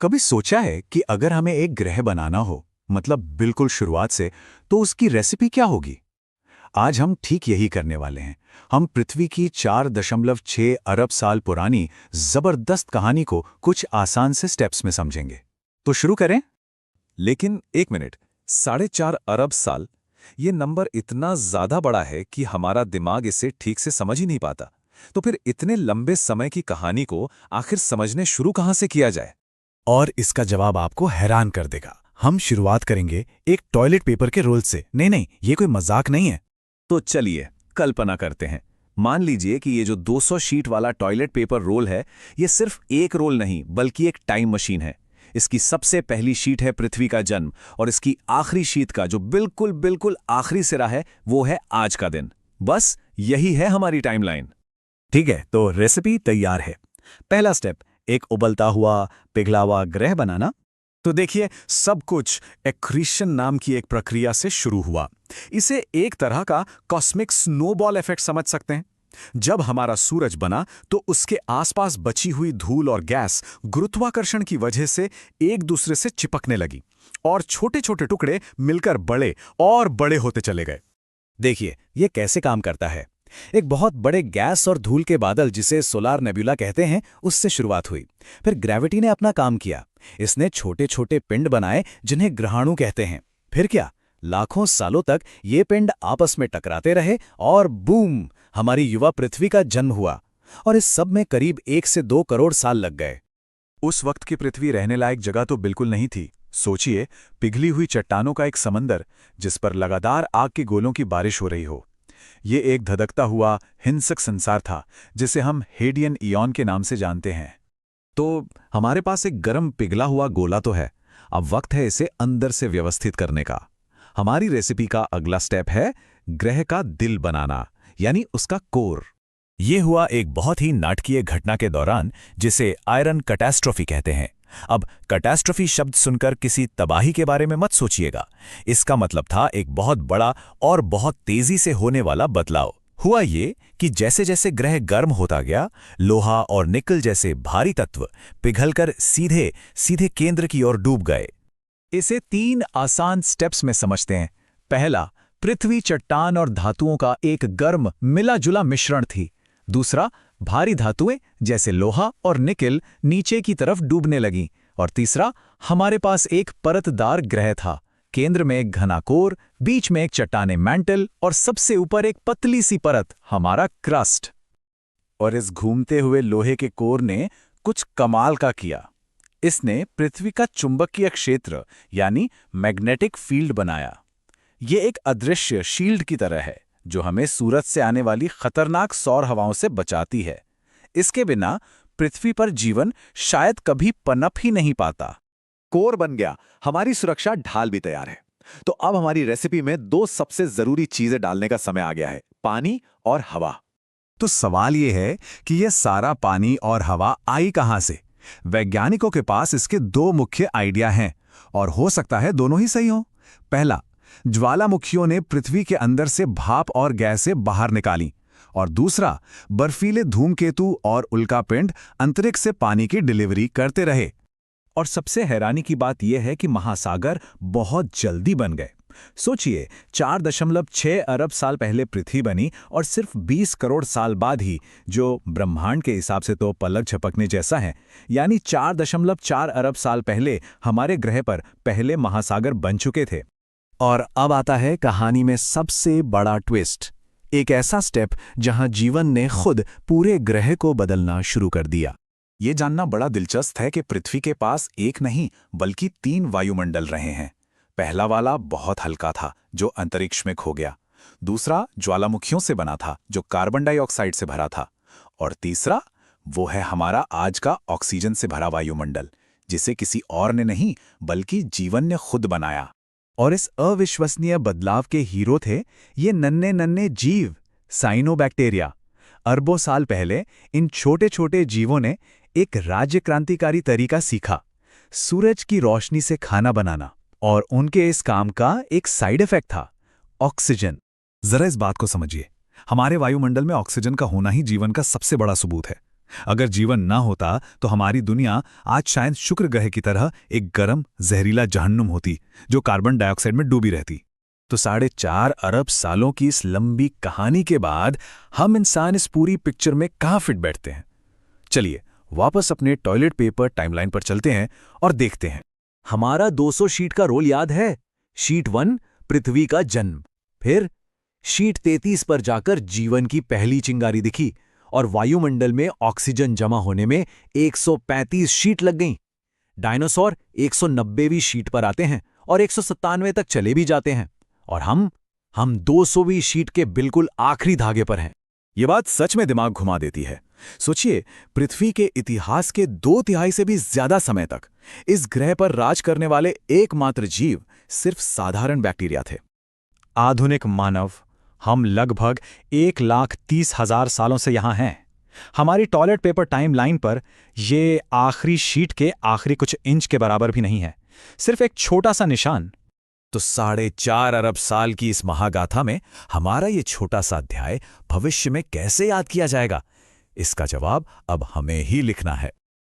कभी सोचा है कि अगर हमें एक ग्रह बनाना हो, मतलब बिल्कुल शुरुआत से, तो उसकी रेसिपी क्या होगी? आज हम ठीक यही करने वाले हैं। हम पृथ्वी की 4.6 अरब साल पुरानी जबरदस्त कहानी को कुछ आसान से स्टेप्स में समझेंगे। तो शुरू करें। लेकिन एक मिनट, 4.5 अरब साल, ये नंबर इतना ज्यादा बड़ा है कि हमारा दिमाग इसे ठीक से समझ ही नहीं पाता। तो फिर इतने लंबे समय की कहानी को आखिर समझने शुरू कहां से किया जाए? और इसका जवाब आपको हैरान कर देगा। हम शुरुआत करेंगे एक टॉयलेट पेपर के रोल से। नहीं नहीं, ये कोई मजाक नहीं है। तो चलिए कल्पना करते हैं। मान लीजिए कि ये जो 200 शीट वाला टॉयलेट पेपर रोल है, ये सिर्फ एक रोल नहीं बल्कि एक टाइम मशीन है। इसकी सबसे पहली शीट है पृथ्वी का जन्म, और इसकी आखिरी शीट का जो बिल्कुल बिल्कुल आखिरी सिरा है वो है आज का दिन। बस यही है हमारी टाइमलाइन। ठीक है, तो रेसिपी तैयार है। पहला स्टेप, एक उबलता हुआ पिघला हुआ ग्रह बनाना। तो देखिए, सब कुछ एक्रीशन नाम की एक प्रक्रिया से शुरू हुआ। इसे एक तरह का कॉस्मिक स्नोबॉल इफेक्ट समझ सकते हैं। जब हमारा सूरज बना तो उसके आसपास बची हुई धूल और गैस गुरुत्वाकर्षण की वजह से एक दूसरे से चिपकने लगी, और छोटे छोटे टुकड़े मिलकर बड़े और बड़े होते चले गए। देखिए, ये कैसे काम करता है। एक बहुत बड़े गैस और धूल के बादल, जिसे सोलार नेबुला कहते हैं, उससे शुरुआत हुई। फिर ग्रेविटी ने अपना काम किया। इसने छोटे छोटे पिंड बनाए जिन्हें ग्रहाणु कहते हैं। फिर क्या, लाखों सालों तक ये पिंड आपस में टकराते रहे और बूम, हमारी युवा पृथ्वी का जन्म हुआ। और इस सब में करीब 1 से 2 करोड़ साल लग गए। उस वक्त की पृथ्वी रहने लायक जगह तो बिल्कुल नहीं थी। सोचिए, पिघली हुई चट्टानों का एक समंदर जिस पर लगातार आग के गोलों की बारिश हो रही हो। ये एक धधकता हुआ हिंसक संसार था जिसे हम हेडियन इयॉन के नाम से जानते हैं। तो हमारे पास एक गर्म पिघला हुआ गोला तो है। अब वक्त है इसे अंदर से व्यवस्थित करने का। हमारी रेसिपी का अगला स्टेप है ग्रह का दिल बनाना, यानी उसका कोर। ये हुआ एक बहुत ही नाटकीय घटना के दौरान, जिसे आयरन कैटास्ट्रोफी कहते हैं। अब कैटास्ट्रोफी शब्द सुनकर किसी तबाही के बारे में मत सोचिएगा। इसका मतलब था एक बहुत बड़ा और बहुत तेजी से होने वाला बदलाव। हुआ ये कि जैसे जैसे ग्रह गर्म होता गया, लोहा और निकल जैसे भारी तत्व पिघलकर सीधे सीधे केंद्र की ओर डूब गए। इसे 3 आसान स्टेप्स में समझते हैं। पहला, पृथ्वी चट्टान और धातुओं का एक गर्म मिला जुला मिश्रण थी। दूसरा, भारी धातुएं जैसे लोहा और निकल नीचे की तरफ डूबने लगीं। और तीसरा, हमारे पास एक परतदार ग्रह था। केंद्र में एक घना कोर, बीच में एक चट्टाने मैंटल और सबसे ऊपर एक पतली सी परत, हमारा क्रस्ट। और इस घूमते हुए लोहे के कोर ने कुछ कमाल का किया। इसने पृथ्वी का चुंबकीय क्षेत्र यानी मैग्नेटिक फील्ड बनाया। ये एक अदृश्य शील्ड की तरह है जो हमें सूरज से आने वाली खतरनाक सौर हवाओं से बचाती है। इसके बिना पृथ्वी पर जीवन शायद कभी पनप ही नहीं पाता। कोर बन गया, हमारी सुरक्षा ढाल भी तैयार है। तो अब हमारी रेसिपी में 2 सबसे जरूरी चीजें डालने का समय आ गया है, पानी और हवा। तो सवाल ये है कि ये सारा पानी और हवा आई कहां से? वैज्ञानिकों के पास इसके 2 मुख्य आइडिया हैं, और हो सकता है दोनों ही सही हों। पहला, ज्वालामुखियों ने पृथ्वी के अंदर से भाप और गैसें बाहर निकाली। और दूसरा, बर्फीले धूमकेतु और उल्कापिंड अंतरिक्ष से पानी की डिलीवरी करते रहे। और सबसे हैरानी की बात यह है कि महासागर बहुत जल्दी बन गए। सोचिए, 4.6 अरब साल पहले पृथ्वी बनी, और सिर्फ 20 करोड़ साल बाद ही, जो ब्रह्मांड के हिसाब से तो पलक झपकने जैसा है, यानी 4.4 अरब साल पहले हमारे ग्रह पर पहले महासागर बन चुके थे। और अब आता है कहानी में सबसे बड़ा ट्विस्ट। एक ऐसा स्टेप जहां जीवन ने खुद पूरे ग्रह को बदलना शुरू कर दिया। ये जानना बड़ा दिलचस्प है कि पृथ्वी के पास एक नहीं बल्कि 3 वायुमंडल रहे हैं। पहला वाला बहुत हल्का था जो अंतरिक्ष में खो गया। दूसरा ज्वालामुखियों से बना था जो कार्बन डाइऑक्साइड से भरा था। और तीसरा, वो है हमारा आज का ऑक्सीजन से भरा वायुमंडल, जिसे किसी और ने नहीं बल्कि जीवन ने खुद बनाया। और इस अविश्वसनीय बदलाव के हीरो थे ये नन्हे नन्हे जीव, साइनोबैक्टीरिया। अरबों साल पहले इन छोटे छोटे जीवों ने एक राज्य क्रांतिकारी तरीका सीखा, सूरज की रोशनी से खाना बनाना। और उनके इस काम का एक साइड इफेक्ट था, ऑक्सीजन। जरा इस बात को समझिए, हमारे वायुमंडल में ऑक्सीजन का होना ही जीवन का सबसे बड़ा सबूत है। अगर जीवन ना होता तो हमारी दुनिया आज शायद शुक्र ग्रह की तरह एक गर्म जहरीला जहन्नुम होती जो कार्बन डाइऑक्साइड में डूबी रहती। तो 4.5 अरब सालों की इस लंबी कहानी के बाद हम इंसान इस पूरी पिक्चर में कहाँ फिट बैठते हैं? चलिए वापस अपने टॉयलेट पेपर टाइमलाइन पर चलते हैं और देखते हैं। हमारा 200 शीट का रोल याद है? शीट 1 पृथ्वी का जन्म, फिर शीट 33 पर जाकर जीवन की पहली चिंगारी दिखी और वायुमंडल में ऑक्सीजन जमा होने में 135 शीट लग गईं। डायनासोर 190वीं शीट पर आते हैं और 197 तक चले भी जाते हैं, और हम 200वीं शीट के बिल्कुल आखिरी धागे पर हैं। ये बात सच में दिमाग घुमा देती है। सोचिए, पृथ्वी के इतिहास के 2/3 से भी ज्यादा समय तक इस ग्रह पर राज करने वाले एकमात्र जीव सिर्फ साधारण बैक्टीरिया थे। आधुनिक मानव, हम लगभग 1,30,000 सालों से यहां हैं। हमारी टॉयलेट पेपर टाइमलाइन पर ये आखिरी शीट के आखिरी कुछ इंच के बराबर भी नहीं है, सिर्फ एक छोटा सा निशान। तो 4.5 अरब साल की इस महागाथा में हमारा ये छोटा सा अध्याय भविष्य में कैसे याद किया जाएगा? इसका जवाब अब हमें ही लिखना है।